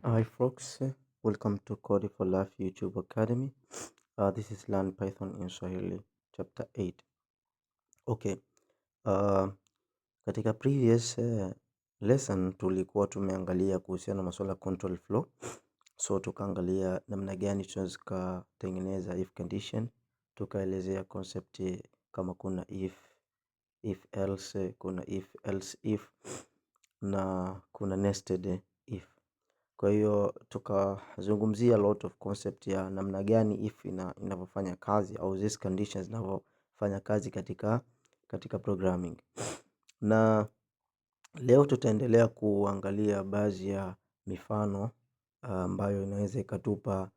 Hi folks, welcome to Code for Life YouTube Academy. This is Learn Python in Swahili chapter 8. Okay. Uh, katika previous lesson tulikuwa tumeangalia kuhusiana na masuala control flow. So tukaangalia namna gani tunaweza kutengeneza if condition, tukaelezea concept kama kuna if else, kuna if else if na kuna nested if. Kwa hiyo tukazungumzia lot of concept ya namna gani if inavyofanya kazi au these conditions zinavyofanya kazi katika programming. Na leo tutaendelea kuangalia baadhi ya mifano ambayo inaweza ikatupa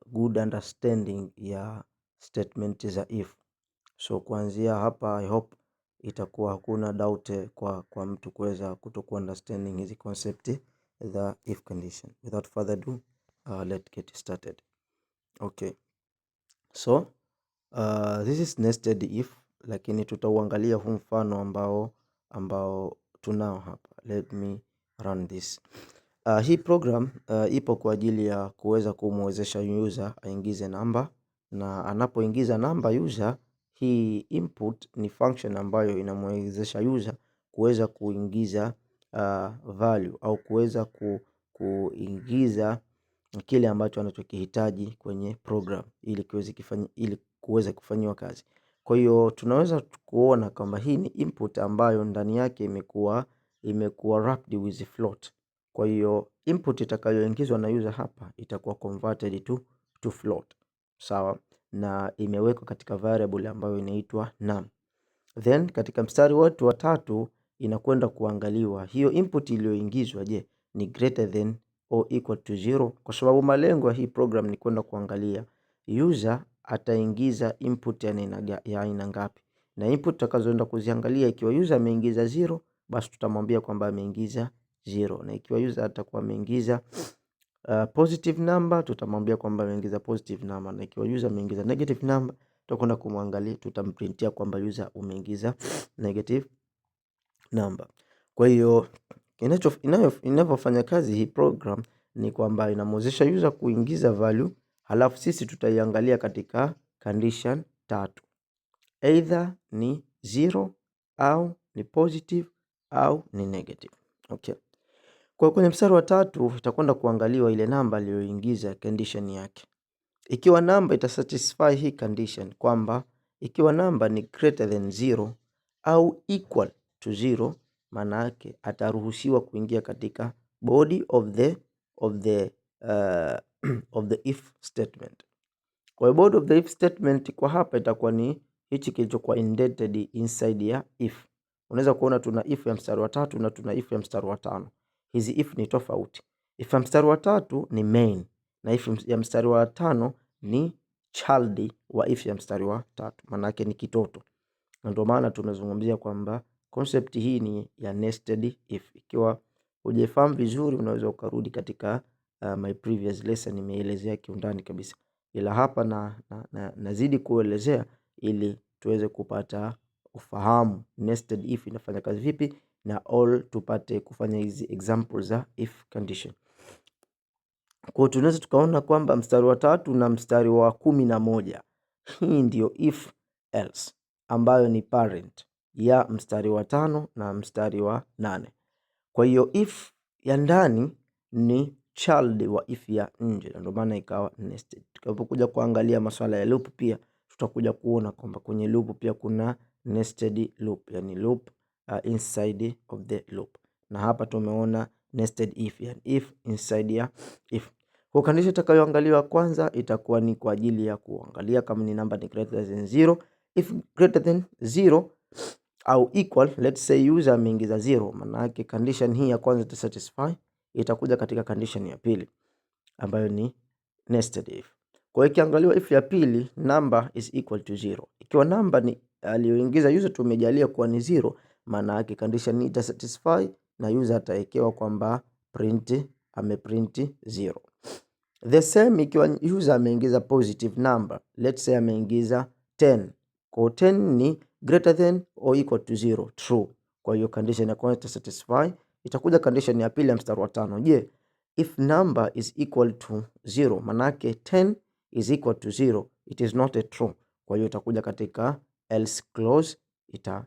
good understanding ya statement za if. So kuanzia hapa I hope itakuwa hakuna doubt kwa mtu kuweza kutoku understanding hizi concept the if condition. Without further ado, let's get started. Okay. So this is nested if, lakini tutauangalia huu mfano ambao tunao hapa. Let me run this. Hii program ipo kwa ajili ya kuweza kumwezesha user aingize namba, na anapoingiza namba user, hii input ni function ambayo inamwezesha user kuweza kuingiza value au kuweza kuingiza kile ambacho anachokihitaji kwenye program ili kuweza kufanywa kazi. Kwa hiyo tunaweza kuona kwamba hii ni input ambayo ndani yake imekuwa wrapped with float. Kwa hiyo input itakayoingizwa na user hapa itakuwa converted to float. Sawa, na imewekwa katika variable ambayo inaitwa num. Then katika mstari wetu wa 3 inakwenda kuangaliwa hiyo input iliyoingizwa, je, ni greater than or equal to 0, kwa sababu malengo ya hii program ni kwenda kuangalia user ataingiza input ya aina ngapi, na input tutakazoenda kuziangalia, ikiwa user ameingiza 0, basi tutamwambia kwamba ameingiza 0, na ikiwa user atakuwa ameingiza positive number, tutamwambia kwamba ameingiza positive number, na ikiwa user ameingiza negative number, tutakwenda kumwangalia, tutamprintia kwamba user umeingiza negative number. Kwa hiyo inavyofanya kazi hii program ni kwamba inamwezesha user kuingiza value, halafu sisi tutaiangalia katika condition 3. Either ni 0 au ni positive au ni negative. Okay. Kwa kwenye mstari wa 3 itakwenda kuangaliwa ile namba aliyoingiza condition yake. Ikiwa namba itasatisfy hii condition, kwamba ikiwa namba ni greater than 0 au equal to 0, maana yake ataruhusiwa kuingia katika body of the if statement. Kwa body of the if statement kwa hapa itakuwa ni hichi kilichokuwa indented inside ya if. Unaweza kuona tuna if ya mstari wa 3 na tuna if ya mstari wa 5. Hizi if ni tofauti. If ya mstari wa 3 ni main, na if ya mstari wa 5 ni child wa if ya mstari wa 3, maana yake ni kitoto. Na ndio maana tunazungumzia kwamba concept hii ni ya nested if. Ikiwa hujafahamu vizuri, unaweza ukarudi katika my previous lesson, nimeelezea kiundani kabisa, ila hapa nazidi kuelezea ili tuweze kupata ufahamu nested if inafanya kazi vipi, na all tupate kufanya hizi examples za if condition. Kwa tunaweza tukaona kwamba mstari wa 3 na mstari wa 11, hii ndio if else ambayo ni parent ya mstari wa 5 na mstari wa 8. Kwa hiyo if ya ndani ni child wa if ya nje, ndio maana ikawa nested. Tukapokuja kuangalia masuala ya loop, pia tutakuja kuona kwamba kwenye loop pia kuna nested loop, yani loop inside of the loop. Na hapa tumeona nested if, yani if inside ya if. Kwa condition itakayoangaliwa kwanza itakuwa ni kwa ajili ya kuangalia kama ni number ni greater than 0. If greater than 0 au equal, let's say user ameingiza 0, maana yake condition hii ya kwanza ita satisfy, itakuja katika condition ya pili ambayo ni nested if. Kwa hiyo ikiangaliwa if ya pili, number is equal to 0. Ikiwa number ni aliyoingiza user tumejalia kuwa ni 0, maana yake condition hii ita satisfy na user atawekewa kwamba ameprint 0. The same ikiwa user ameingiza positive number, let's say ameingiza 10. Kwa 10 ni greater than or equal to 0, true. Kwa hiyo condition ya kwanza ita satisfy. Itakuja condition ya pili ya mstari wa 5. Je, if number is equal to 0, manake 10 is equal to 0, it is not a true. Kwa hiyo itakuja katika else clause,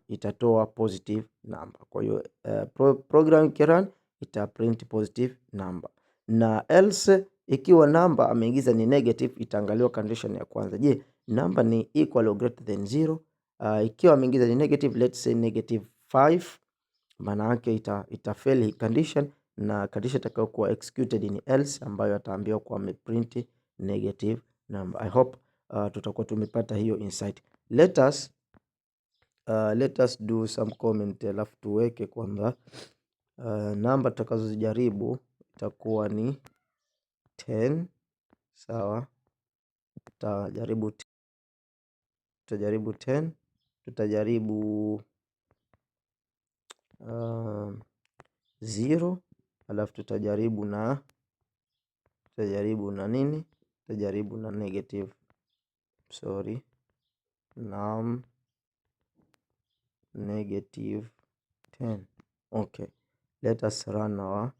itatoa positive number. Kwa hiyo program ikirun ita print positive number. Na else ikiwa number ameingiza ni negative, itaangaliwa condition ya kwanza. Je, number ni equal or greater than 0? Ikiwa ameingiza ni negative, let's say -5, maana yake ita fail hii condition, na condition itakayokuwa executed ni else, ambayo ataambiwa kwa ameprint negative number. I hope tutakuwa tumepata hiyo insight. Let us do some comment, alafu tuweke kwamba namba tutakazojaribu itakuwa ni 10. Sawa, tutajaribu 10, tutajaribu 0, alafu tutajaribu na nini, tutajaribu na negative, sorry, negative 10. Okay, let us run our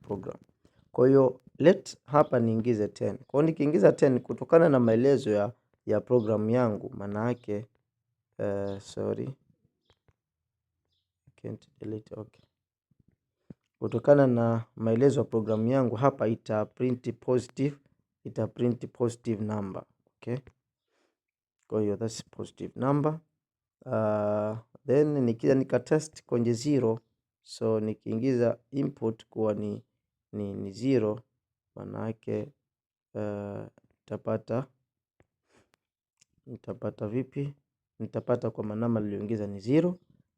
program. Kwa hiyo hapa niingize 10. Kwa hiyo nikiingiza 10, kutokana na maelezo ya program yangu, maana yake sorry, can't delete. Okay, kutokana na maelezo ya program yangu hapa ita print positive number. Okay, kwa hiyo that's positive number. Then nikija nikatest kwenye 0, so nikiingiza input kuwa ni 0, maana yake nitapata vipi? Nitapata kwa manamba niliyoingiza ni 0,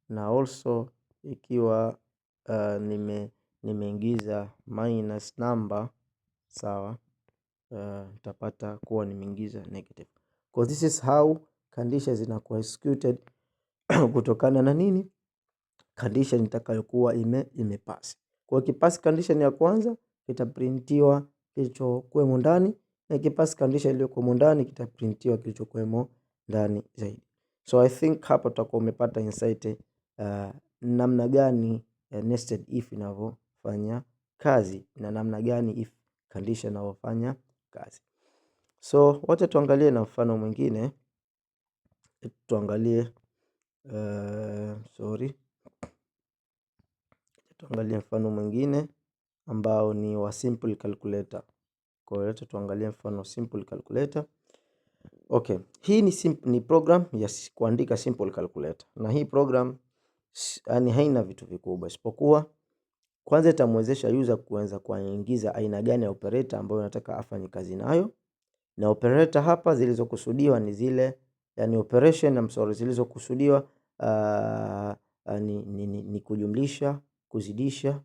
na also ikiwa nimeingiza minus number, sawa, nitapata kuwa nimeingiza negative. Because this is how conditions zinakuwa executed kutokana na nini? Condition itakayokuwa imepass. Kwa kipass condition ya kwanza kitaprintiwa kilichokuwemo ndani, na kipass condition iliyokuwemo ndani kitaprintiwa kilichokuwemo ndani zaidi. So I think hapa tutakuwa umepata insight namna gani nested if inavyofanya kazi, na namna gani if condition inavyofanya kazi. So wacha tuangalie na mfano mwingine. Tuangalie tuangalie mfano mwingine ambao ni wa simple calculator. Kwa hiyo tuangalie mfano simple calculator. Okay, hii ni program ya kuandika simple calculator, na hii program yani haina vitu vikubwa, isipokuwa kwanza itamwezesha user kuanza kuingiza aina gani ya operator ambayo unataka afanye kazi nayo. Na operator hapa zilizokusudiwa ni zile, yani operation zilizokusudiwa ni kujumlisha, kuzidisha,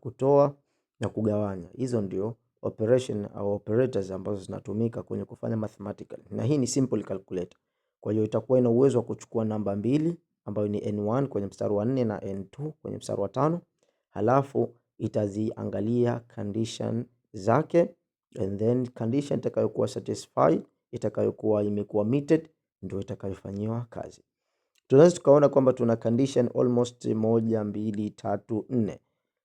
kutoa na kugawanya. Hizo ndio operation au operators ambazo zinatumika kwenye kufanya mathematical. Na hii ni simple calculator. Kwa hiyo itakuwa ina uwezo wa kuchukua namba mbili ambayo ni n1 kwenye mstari wa 4 na n2 kwenye mstari wa 5, halafu itaziangalia condition zake, and then condition itakayokuwa satisfied, itakayokuwa imekuwa meted, ndio itakayofanyiwa kazi. Tunaweza tukaona kwamba tuna condition almost 1 2 3 4.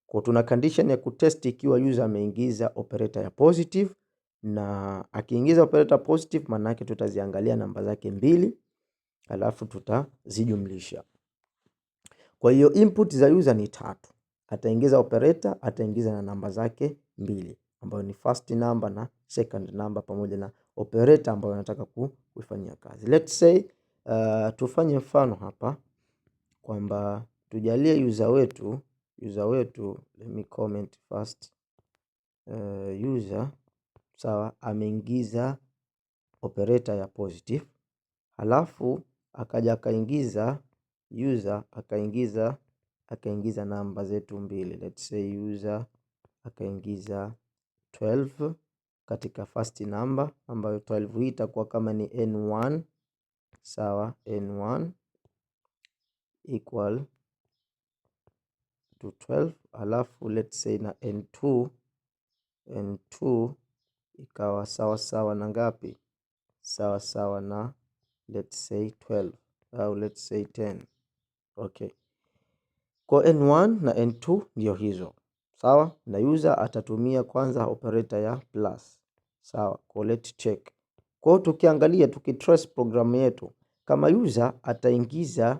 Kwa tuna condition ya kutest ikiwa user ameingiza operator ya positive, na akiingiza operator positive maana yake tutaziangalia namba zake mbili, alafu tutazijumlisha. Kwa hiyo input za user ni 3. Ataingiza operator, ataingiza na namba zake mbili, ambayo ni first number na second number, pamoja na operator ambayo anataka kuifanyia kazi. Let's say tufanye mfano hapa kwamba tujalie user wetu, let me comment first. User, sawa, ameingiza operator ya positive, halafu akaja akaingiza namba zetu mbili. Let's say user akaingiza 12 katika first number, ambayo 12 hii itakuwa kama ni n1, sawa, n1 equal to 12, halafu let's say na n2 ikawa sawa na ngapi? Sawa na let's say 12 au let's say 10. Okay, kwa n1 na n2 ndio hizo, sawa, na user atatumia kwanza operator ya plus, sawa. Kwa let's check. Kwa hiyo tukiangalia, tukitrace program yetu, kama user ataingiza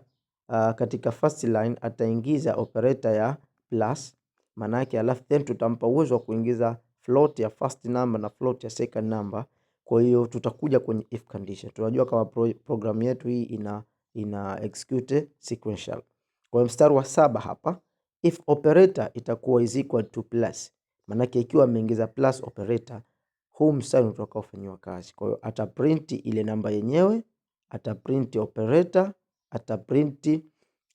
katika first line ataingiza operator ya plus, manake alafu then tutampa uwezo wa kuingiza float ya first number na float ya second number. Kwa hiyo tutakuja kwenye if condition. Tunajua kama program yetu hii ina execute sequential. Kwa mstari wa 7 hapa, if operator itakuwa is equal to plus, manake ikiwa ameingiza plus operator, huu mstari utatoka ufanywa kazi. Kwa hiyo ataprint ile namba yenyewe, ataprint operator, ataprint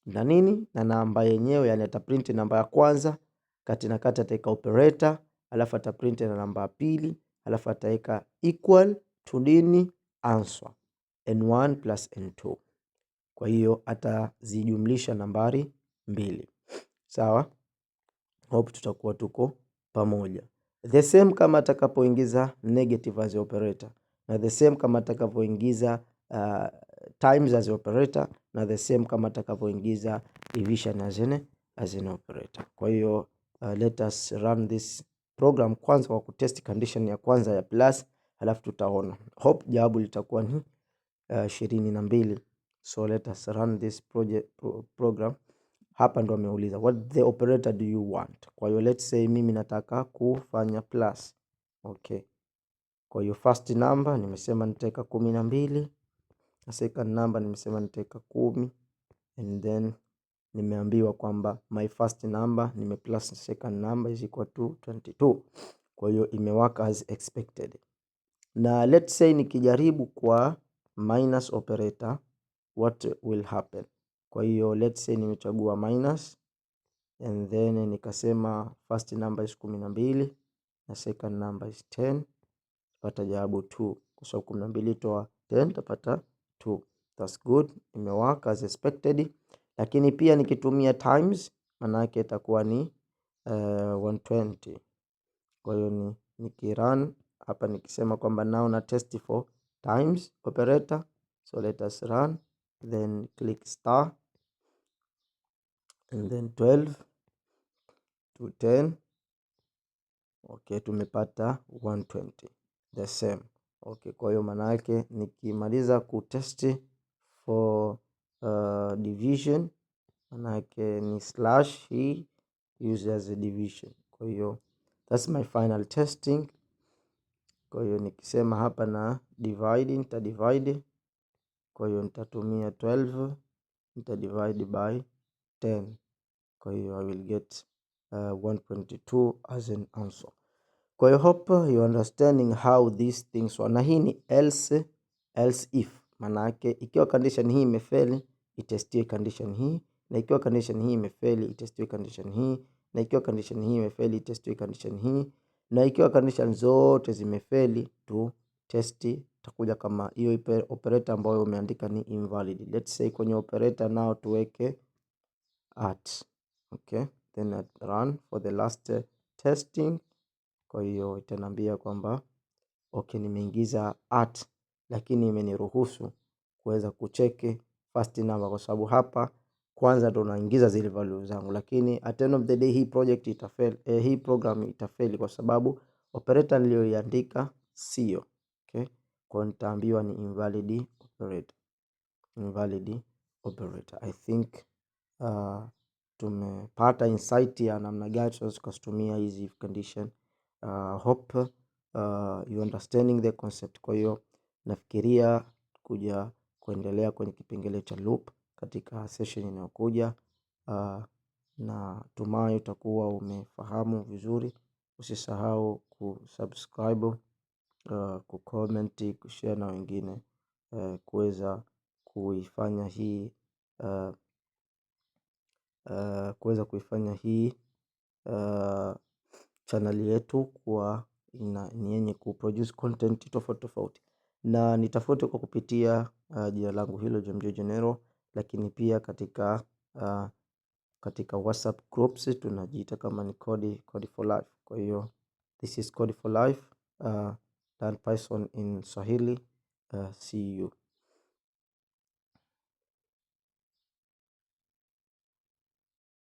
na nini na namba yenyewe, yani ataprint namba ya kwanza, kati na kati ataweka operator, alafu ataprint na namba ya pili, alafu ataweka equal to nini answer n1 plus n2. Kwa hiyo atazijumlisha nambari mbili, sawa. Hope tutakuwa tuko pamoja. The same kama atakapoingiza negative as operator, na the same kama atakapoingiza times as operator, na the same kama atakapoingiza division as an operator. Kwa hiyo let us run this program kwanza kwa kutest condition ya kwanza ya plus, halafu tutaona. Hope jawabu litakuwa ni 22. So let us run this program. Hapa ndo ameuliza what the operator do you want. Kwa hiyo let's say mimi nataka kufanya plus. Okay. Kwa hiyo first number nimesema nitaweka 12, na second number nimesema nitaweka 10, and then nimeambiwa kwamba my first number nime plus second number is equal to 22. Kwa hiyo imewaka as expected. Na let's say nikijaribu kwa minus operator, what will happen? Kwa hiyo let's say nimechagua minus, and then nikasema first number is 12 na second number is 10, tapata jawabu 2. Kwa sababu 12 toa 10 tapata 2. That's good, imewaka as expected. Lakini pia nikitumia times, maana yake itakuwa ni 120. Kwa hiyo nikirun hapa nikisema kwamba now na test for times operator, so let us run, then click star, and then 12 to 10. Okay, tumepata 120, the same. Okay, kwa hiyo maana yake nikimaliza kutest for division, maana yake ni slash hii use as a division. Kwa hiyo that's my final testing. Kwa hiyo nikisema hapa na divide, nita divide. Kwa hiyo nitatumia 12, nita divide by 10. Kwa hiyo I will get 122 as an answer. Kwa hiyo hope you understanding how these things work. Na hii ni else if, maana yake ikiwa condition hii imefeli itestiwe condition hii, na ikiwa condition hii imefeli itestiwe condition hii, na ikiwa condition hii imefeli itestiwe condition hii, na ikiwa condition zote zimefeli tu testi takuja kama hiyo operator ambayo umeandika ni invalid. Let's say kwenye operator nao tuweke at. Okay, then I run for the last testing. Kwa hiyo itaniambia kwamba okay, nimeingiza at, lakini imeniruhusu kuweza kucheki first number, kwa sababu hapa kwanza ndo naingiza zile values zangu, lakini at the end of the day hii project itafeli, hii program itafeli kwa sababu operator niliyoiandika sio. Okay, kwa nitaambiwa ni invalid operator, invalid operator. I think tumepata insight ya namna gani tunaweza kutumia hizi if condition. Hope you understanding the concept. Kwa hiyo nafikiria kuendelea kwenye kipengele cha loop katika session inayokuja, na tumai utakuwa umefahamu vizuri. Usisahau kusubscribe, kucomment, kushare na wengine, kuweza kuifanya hii channel yetu kuwa ni yenye kuproduce content tofauti tofauti, na nitafute kwa kupitia jina langu hilo Jamjo General, lakini pia katika WhatsApp groups tunajiita kama ni Code for Life. Kwa hiyo this is Code for Life, learn Python in Swahili. See you.